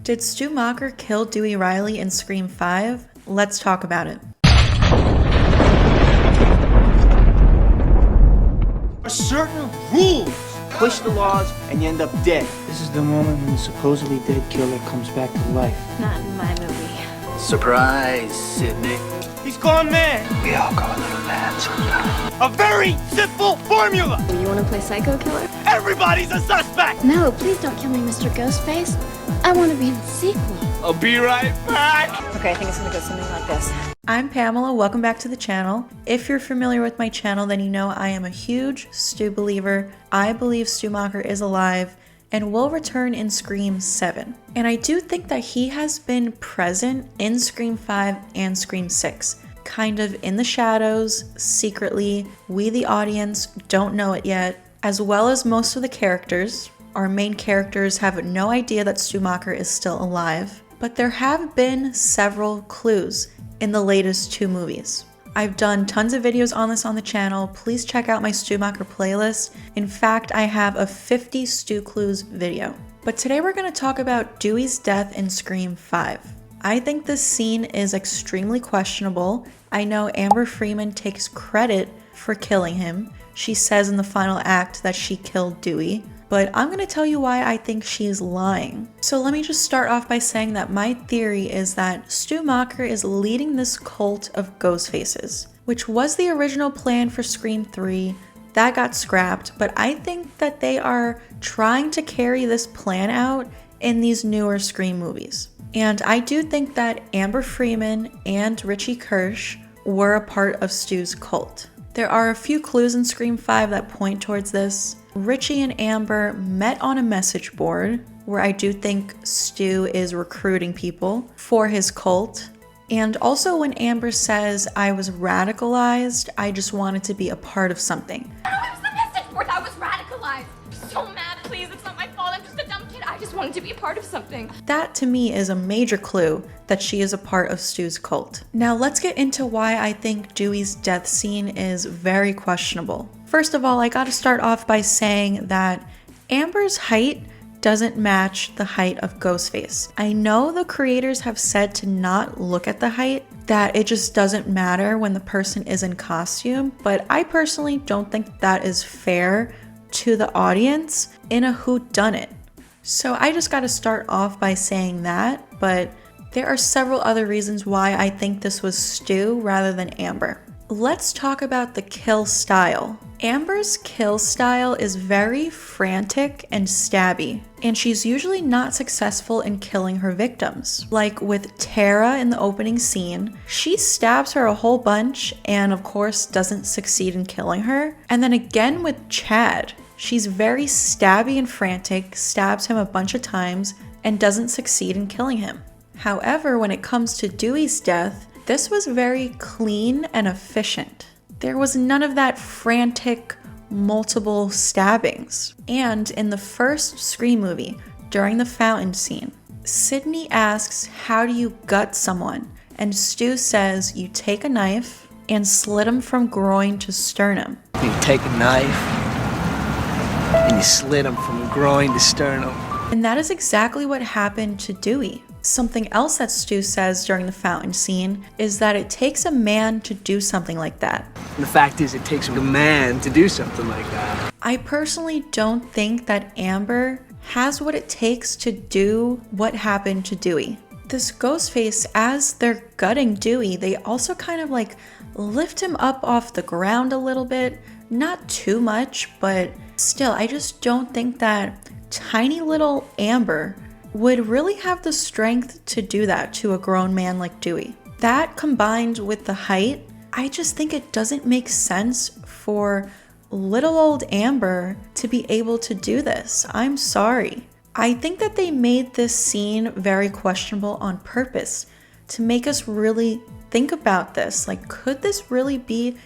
Did Stu Macher kill Dewey Riley in Scream 5? Let's talk about it. Certain rules. Push the laws and you end up dead. This is the moment when the supposedly dead killer comes back to life. Not in my movie. Surprise, Sydney. He's gone mad. We all go a little mad sometimes. A very simple formula. You want to play psycho killer? Everybody's a suspect. No, please don't kill me, Mr. Ghostface. I want to be in the sequel. I'll be right back. Okay, I think it's gonna go something like this. I'm Pamela, welcome back to the channel. If you're familiar with my channel, then you know I am a huge Stu believer. I believe Stu Macher is alive and will return in Scream 7. And I do think that he has been present in Scream 5 and Scream 6. Kind of in the shadows, secretly. We, the audience, don't know it yet. As well as most of the characters. Our main characters have no idea that Stu Macher is still alive. But there have been several clues in the latest 2 movies. I've done tons of videos on this on the channel. Please check out my Stu Macher playlist. In fact, I have a 50 Stu Clues video. But today we're going to talk about Dewey's death in Scream 5. I think this scene is extremely questionable. I know Amber Freeman takes credit for killing him. She says in the final act that she killed Dewey. But I'm going to tell you why I think she is lying. So let me just start off by saying that my theory is that Stu Macher is leading this cult of ghost faces, which was the original plan for Scream 3. That got scrapped, but I think that they are trying to carry this plan out in these newer Scream movies. And I do think that Amber Freeman and Richie Kirsch were a part of Stu's cult. There are a few clues in Scream 5 that point towards this. Richie and Amber met on a message board where I do think Stu is recruiting people for his cult. And also when Amber says, I was radicalized, I just wanted to be a part of something. I don't know, it was the message board. I was radicalized. I'm so mad. Please, it's not my fault. I'm just a dumb kid. I just wanted to be a part of something. That to me is a major clue that she is a part of Stu's cult. Now let's get into why I think Dewey's death scene is very questionable. First of all, I gotta start off by saying that Amber's height doesn't match the height of Ghostface. I know the creators have said to not look at the height, that it just doesn't matter when the person is in costume, but I personally don't think that is fair to the audience in a whodunit. So I just gotta start off by saying that, but there are several other reasons why I think this was Stu rather than Amber. Let's talk about the kill style. Amber's kill style is very frantic and stabby, and she's usually not successful in killing her victims. Like with Tara in the opening scene, she stabs her a whole bunch and of course doesn't succeed in killing her. And then again with Chad, she's very stabby and frantic, stabs him a bunch of times and doesn't succeed in killing him. However, when it comes to Dewey's death, this was very clean and efficient. There was none of that frantic, multiple stabbings. And in the first Scream movie, during the fountain scene, Sydney asks, how do you gut someone? And Stu says, you take a knife and slit him from groin to sternum. You take a knife and you slit him from groin to sternum. And that is exactly what happened to Dewey. Something else that Stu says during the fountain scene is that it takes a man to do something like that. And the fact is, it takes a man to do something like that. I personally don't think that Amber has what it takes to do what happened to Dewey. This Ghostface, as they're gutting Dewey, they also kind of like lift him up off the ground a little bit. Not too much, but still, I just don't think that tiny little Amber would really have the strength to do that to a grown man like Dewey. That combined with the height, I just think it doesn't make sense for little old Amber to be able to do this. I'm sorry. I think that they made this scene very questionable on purpose to make us really think about this. Like, could this really be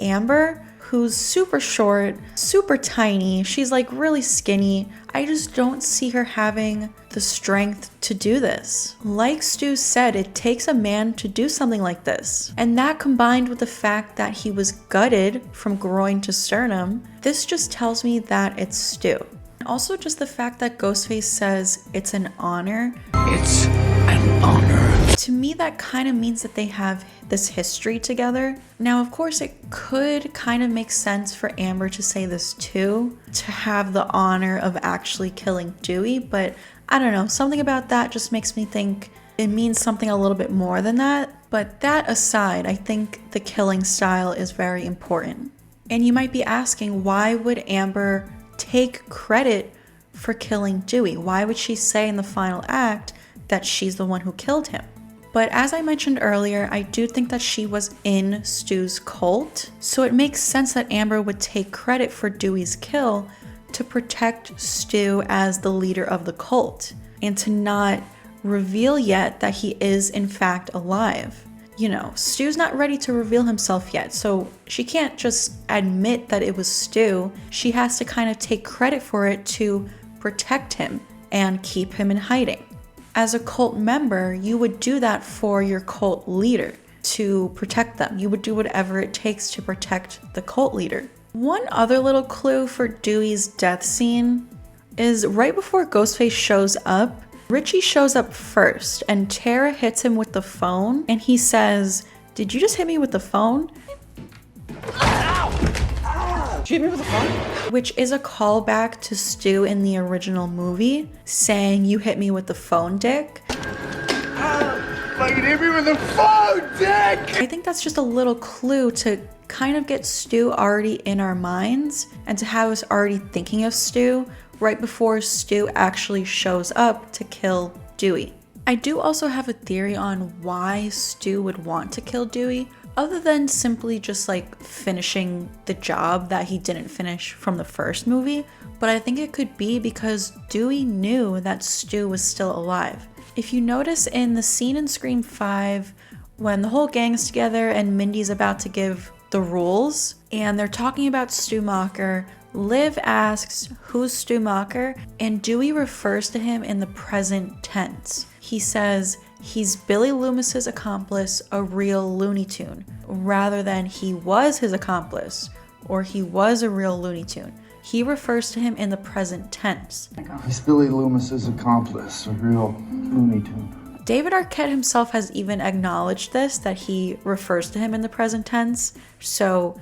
Amber, who's super short, super tiny? She's like really skinny. I just don't see her having the strength to do this. Like Stu said, it takes a man to do something like this. And that combined with the fact that he was gutted from groin to sternum, this just tells me that it's Stu. Also just the fact that Ghostface says it's an honor. It's an honor. To me, that kind of means that they have this history together. Now, of course, it could kind of make sense for Amber to say this too, to have the honor of actually killing Dewey, but I don't know, something about that just makes me think it means something a little bit more than that. But that aside, I think the killing style is very important. And you might be asking, why would Amber take credit for killing Dewey? Why would she say in the final act that she's the one who killed him? But as I mentioned earlier, I do think that she was in Stu's cult, so it makes sense that Amber would take credit for Dewey's kill to protect Stu as the leader of the cult, and to not reveal yet that he is in fact alive. You know, Stu's not ready to reveal himself yet, so she can't just admit that it was Stu. She has to kind of take credit for it to protect him and keep him in hiding. As a cult member, you would do that for your cult leader, to protect them. You would do whatever it takes to protect the cult leader. One other little clue for Dewey's death scene is right before Ghostface shows up, Richie shows up first and Tara hits him with the phone and he says, "Did you just hit me with the phone?" She hit me with the phone? Which is a callback to Stu in the original movie, saying, "You hit me with the phone, Dick." Like you hit me with the phone, Dick! I think that's just a little clue to kind of get Stu already in our minds and to have us already thinking of Stu right before Stu actually shows up to kill Dewey. I do also have a theory on why Stu would want to kill Dewey, other than simply just like finishing the job that he didn't finish from the first movie, but I think it could be because Dewey knew that Stu was still alive. If you notice in the scene in Scream 5, when the whole gang's together and Mindy's about to give the rules, and they're talking about Stu Macher, Liv asks, "Who's Stu Macher?" and Dewey refers to him in the present tense. He says, "He's Billy Loomis's accomplice, a real Looney Tune," rather than "he was his accomplice" or "he was a real Looney Tune." He refers to him in the present tense. He's Billy Loomis's accomplice, a real Looney Tune. David Arquette himself has even acknowledged this, that he refers to him in the present tense. So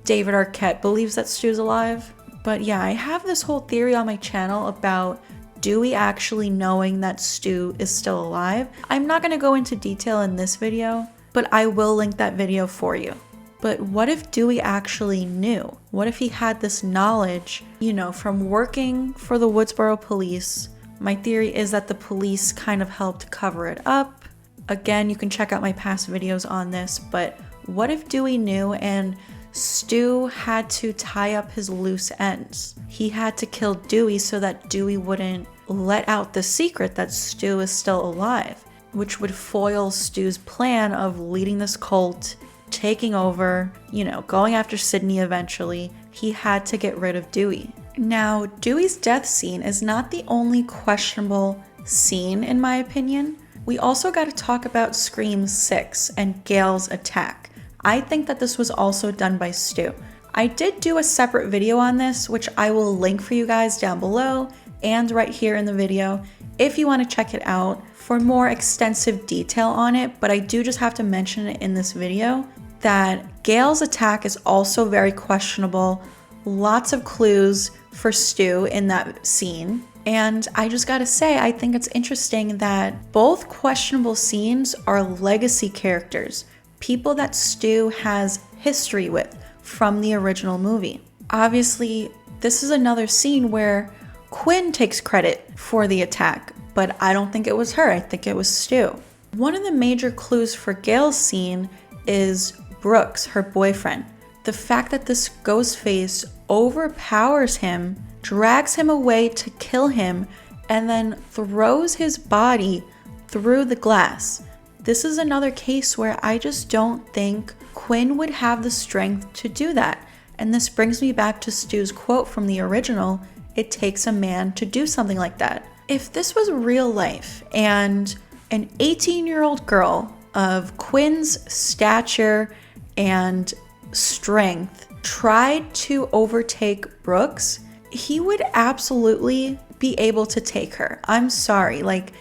David Arquette believes that Stu's alive. But yeah, I have this whole theory on my channel about Dewey actually knowing that Stu is still alive. I'm not going to go into detail in this video, but I will link that video for you. But what if Dewey actually knew? What if he had this knowledge, you know, from working for the Woodsboro police? My theory is that the police kind of helped cover it up. Again, you can check out my past videos on this, but what if Dewey knew and Stu had to tie up his loose ends? He had to kill Dewey so that Dewey wouldn't let out the secret that Stu is still alive, which would foil Stu's plan of leading this cult, taking over, you know, going after Sydney eventually. He had to get rid of Dewey. Now, Dewey's death scene is not the only questionable scene in my opinion. We also got to talk about Scream 6 and Gale's attack. I think that this was also done by Stu. I did do a separate video on this, which I will link for you guys down below and right here in the video if you want to check it out for more extensive detail on it, but I do just have to mention it in this video that Gale's attack is also very questionable. Lots of clues for Stu in that scene. And I just gotta say, I think it's interesting that both questionable scenes are legacy characters, people that Stu has history with from the original movie. Obviously, this is another scene where Quinn takes credit for the attack, but I don't think it was her, I think it was Stu. One of the major clues for Gale's scene is Brooks, her boyfriend. The fact that this Ghostface overpowers him, drags him away to kill him, and then throws his body through the glass. This is another case where I just don't think Quinn would have the strength to do that. And this brings me back to Stu's quote from the original, "It takes a man to do something like that." If this was real life and an 18-year-old girl of Quinn's stature and strength tried to overtake Brooks he would absolutely be able to take her. I'm sorry, like,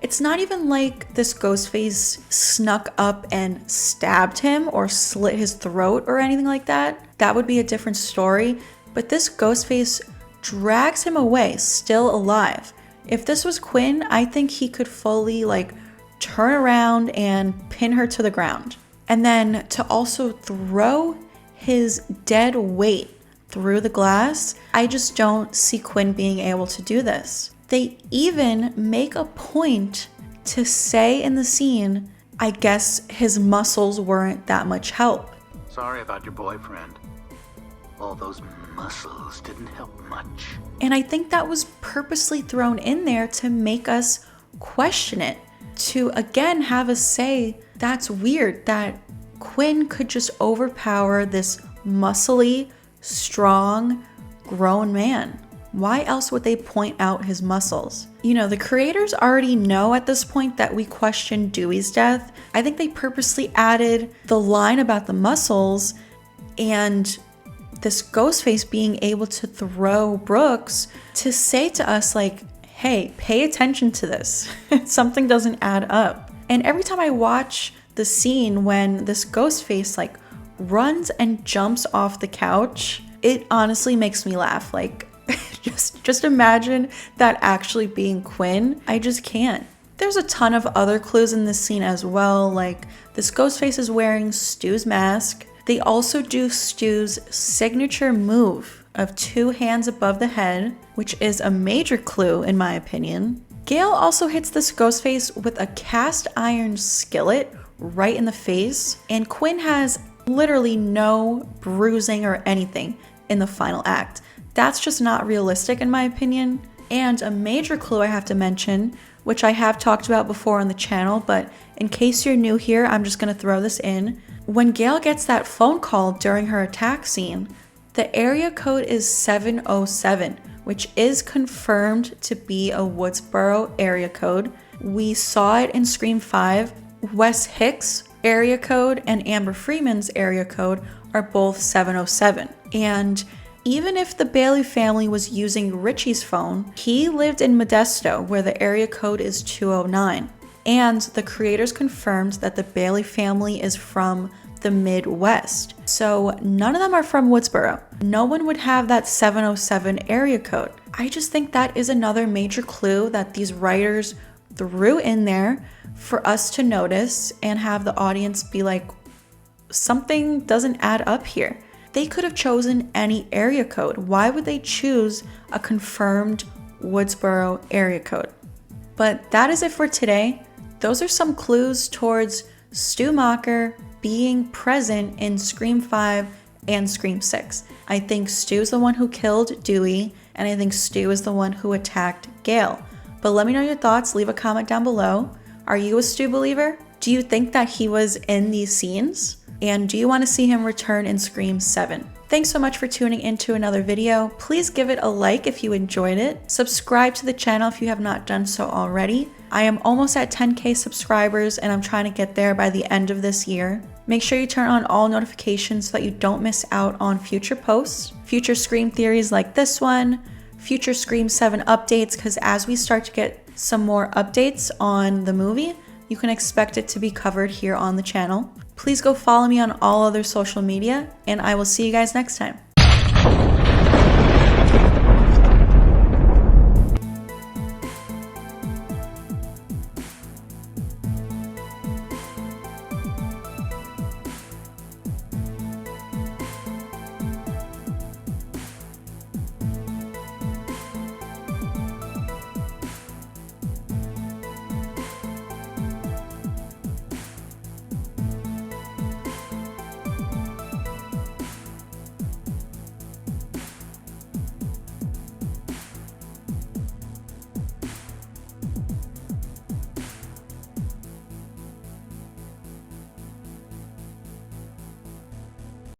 it's not even like this Ghostface snuck up and stabbed him or slit his throat or anything like that. That would be a different story. But this Ghostface drags him away, still alive. If this was Quinn, I think he could fully like turn around and pin her to the ground. And then to also throw his dead weight through the glass, I just don't see Quinn being able to do this. They even make a point to say in the scene, I guess his muscles weren't that much help. Sorry about your boyfriend. All those muscles didn't help much. And I think that was purposely thrown in there to make us question it. To again have us say, that's weird that Quinn could just overpower this muscly, strong, grown man. Why else would they point out his muscles? You know, the creators already know at this point that we question Dewey's death. I think they purposely added the line about the muscles and this Ghostface being able to throw Brooks to say to us like, hey, pay attention to this. Something doesn't add up. And every time I watch the scene when this Ghostface like runs and jumps off the couch, it honestly makes me laugh. Like, just imagine that actually being Quinn. I just can't. There's a ton of other clues in this scene as well, like this Ghostface is wearing Stu's mask. They also do Stu's signature move of 2 hands above the head, which is a major clue in my opinion. Gale also hits this Ghostface with a cast iron skillet right in the face, and Quinn has literally no bruising or anything in the final act. That's just not realistic in my opinion. And a major clue I have to mention, which I have talked about before on the channel, but in case you're new here, I'm just gonna throw this in. When Gale gets that phone call during her attack scene, the area code is 707, which is confirmed to be a Woodsboro area code. We saw it in Scream 5. Wes Hicks' area code and Amber Freeman's area code are both 707. And even if the Bailey family was using Richie's phone, he lived in Modesto where the area code is 209. And the creators confirmed that the Bailey family is from the Midwest. So none of them are from Woodsboro. No one would have that 707 area code. I just think that is another major clue that these writers threw in there for us to notice and have the audience be like, something doesn't add up here. They could have chosen any area code. Why would they choose a confirmed Woodsboro area code? But that is it for today. Those are some clues towards Stu Macher being present in Scream 5 and Scream 6. I think Stu's the one who killed Dewey, and I think Stu is the one who attacked Gale. But let me know your thoughts, leave a comment down below. Are you a Stu believer? Do you think that he was in these scenes? And do you want to see him return in Scream 7? Thanks so much for tuning into another video. Please give it a like if you enjoyed it. Subscribe to the channel if you have not done so already. I am almost at 10K subscribers and I'm trying to get there by the end of this year. Make sure you turn on all notifications so that you don't miss out on future posts, future Scream theories like this one, future Scream 7 updates, because as we start to get some more updates on the movie, you can expect it to be covered here on the channel. Please go follow me on all other social media, and I will see you guys next time.